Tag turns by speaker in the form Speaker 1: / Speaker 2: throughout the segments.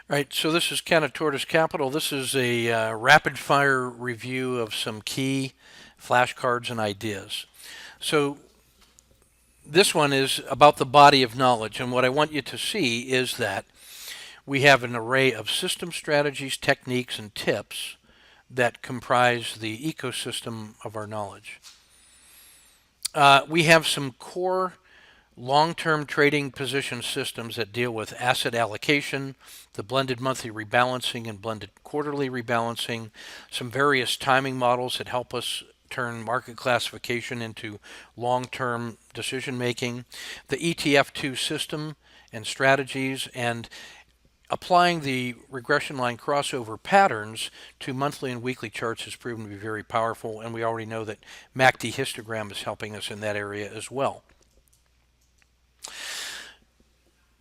Speaker 1: Right, so this is Ken at Tortoise Capital. This is a rapid fire review of some key flashcards and ideas. So this one is about the body of knowledge, and what I want you to see is that we have an array of system strategies, techniques, and tips that comprise the ecosystem of our knowledge. We have some core long-term trading position systems that deal with asset allocation, the blended monthly rebalancing and blended quarterly rebalancing, some various timing models that help us turn market classification into long-term decision making, the ETF2 system and strategies, and applying the regression line crossover patterns to monthly and weekly charts has proven to be very powerful, and we already know that MACD histogram is helping us in that area as well.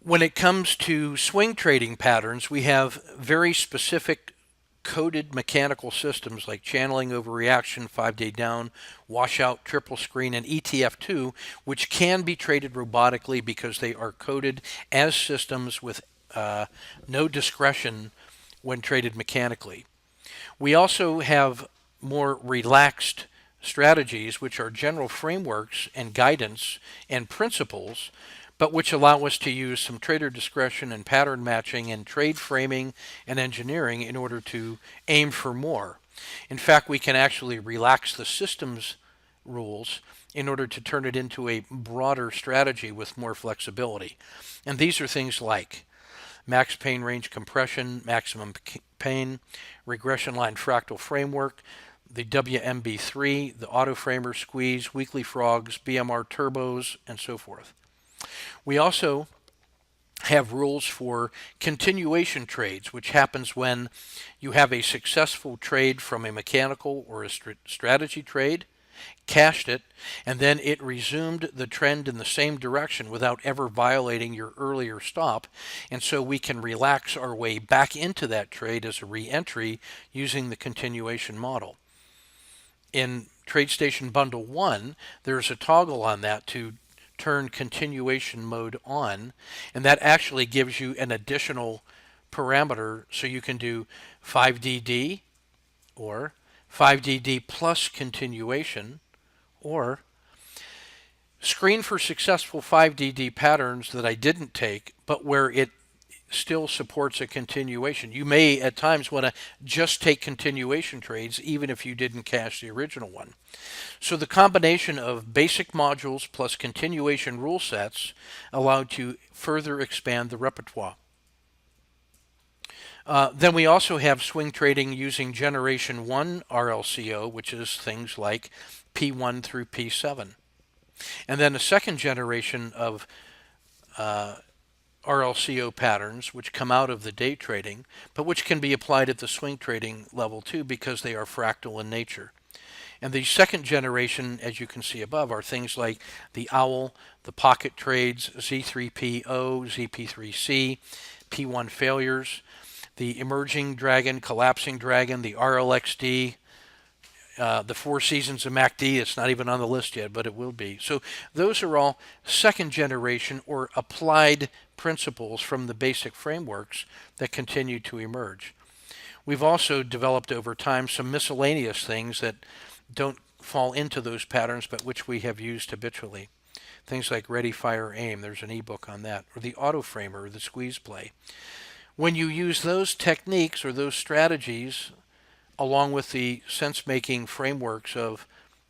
Speaker 1: When it comes to swing trading patterns, we have very specific coded mechanical systems like channeling overreaction, 5-day down, washout, triple screen, and ETF2, which can be traded robotically because they are coded as systems with no discretion when traded mechanically. We also have more relaxed strategies, which are general frameworks and guidance and principles, but which allow us to use some trader discretion and pattern matching and trade framing and engineering in order to aim for more. In fact, we can actually relax the systems rules in order to turn it into a broader strategy with more flexibility. And these are things like max pain range compression, maximum pain, regression line fractal framework, the WMB3, the auto framer squeeze, weekly frogs, BMR turbos, and so forth. We also have rules for continuation trades, which happens when you have a successful trade from a mechanical or a strategy trade, cashed it, and then it resumed the trend in the same direction without ever violating your earlier stop. And so we can relax our way back into that trade as a re-entry using the continuation model. In TradeStation Bundle 1, there's a toggle on that to turn continuation mode on, and that actually gives you an additional parameter, so you can do 5DD or 5DD plus continuation, or screen for successful 5DD patterns that I didn't take but where it still supports a continuation. You may at times want to just take continuation trades even if you didn't cash the original one. So the combination of basic modules plus continuation rule sets allowed to further expand the repertoire. Then we also have swing trading using Generation 1 RLCO, which is things like P1 through P7. And then a second generation of RLCO patterns, which come out of the day trading, but which can be applied at the swing trading level too because they are fractal in nature. And the second generation, as you can see above, are things like the OWL, the pocket trades, Z3PO, ZP3C, P1 failures, the emerging dragon, collapsing dragon, the RLXD, the Four Seasons of MACD. It's not even on the list yet, but it will be. So those are all second generation or applied principles from the basic frameworks that continue to emerge. We've also developed over time some miscellaneous things that don't fall into those patterns, but which we have used habitually. Things like Ready, Fire, Aim. There's an ebook on that. Or the auto framer, or the squeeze play. When you use those techniques or those strategies along with the sense-making frameworks of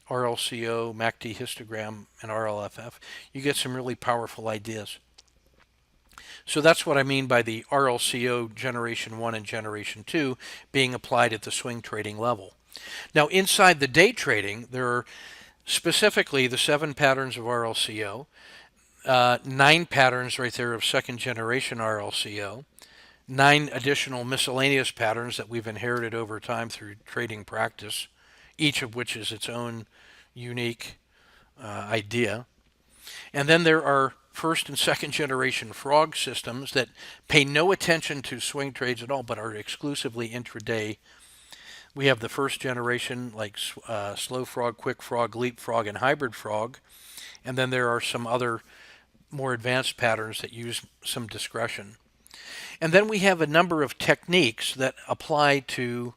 Speaker 1: RLCO, MACD histogram, and RLFF, you get some really powerful ideas. So that's what I mean by the RLCO Generation 1 and Generation 2 being applied at the swing trading level. Now inside the day trading, there are specifically the 7 patterns of RLCO, 9 patterns right there of second generation RLCO, 9 additional miscellaneous patterns that we've inherited over time through trading practice, each of which is its own unique idea. And then there are first and second generation frog systems that pay no attention to swing trades at all but are exclusively intraday. We have the first generation like slow frog, quick frog, leap frog, and hybrid frog. And then there are some other more advanced patterns that use some discretion. And then we have a number of techniques that apply to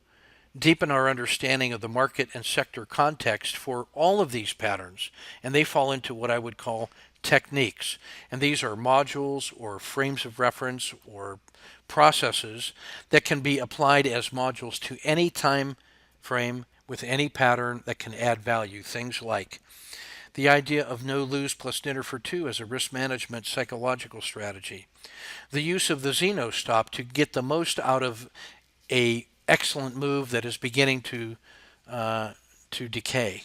Speaker 1: deepen our understanding of the market and sector context for all of these patterns. And they fall into what I would call techniques. And these are modules or frames of reference or processes that can be applied as modules to any time frame with any pattern that can add value. Things like the idea of no lose plus dinner for two as a risk management psychological strategy. The use of the Zeno stop to get the most out of a excellent move that is beginning to decay.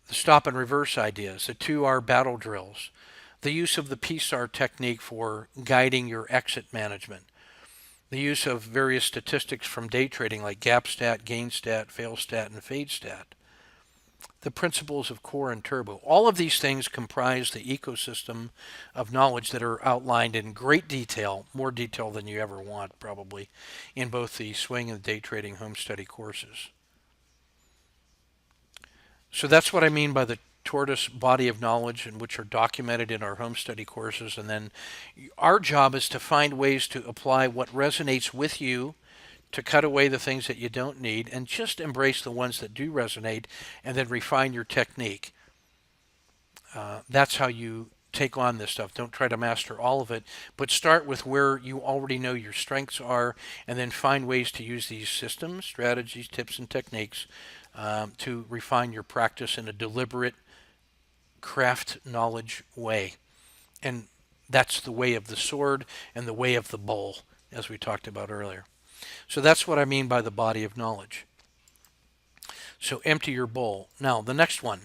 Speaker 1: The stop and reverse ideas, the 2R battle drills, the use of the PSAR technique for guiding your exit management, the use of various statistics from day trading like gap stat, gain stat, fail stat, and fade stat, the principles of core and turbo. All of these things comprise the ecosystem of knowledge that are outlined in great detail, more detail than you ever want probably, in both the swing and day trading home study courses. So that's what I mean by the tortoise body of knowledge, and which are documented in our home study courses. And then our job is to find ways to apply what resonates with you, to cut away the things that you don't need, and just embrace the ones that do resonate, and then refine your technique. That's how you take on this stuff. Don't try to master all of it, but start with where you already know your strengths are, and then find ways to use these systems, strategies, tips, and techniques to refine your practice in a deliberate, craft knowledge way. And that's the way of the sword and the way of the bowl, as we talked about earlier. So that's what I mean by the body of knowledge. So empty your bowl. Now, the next one,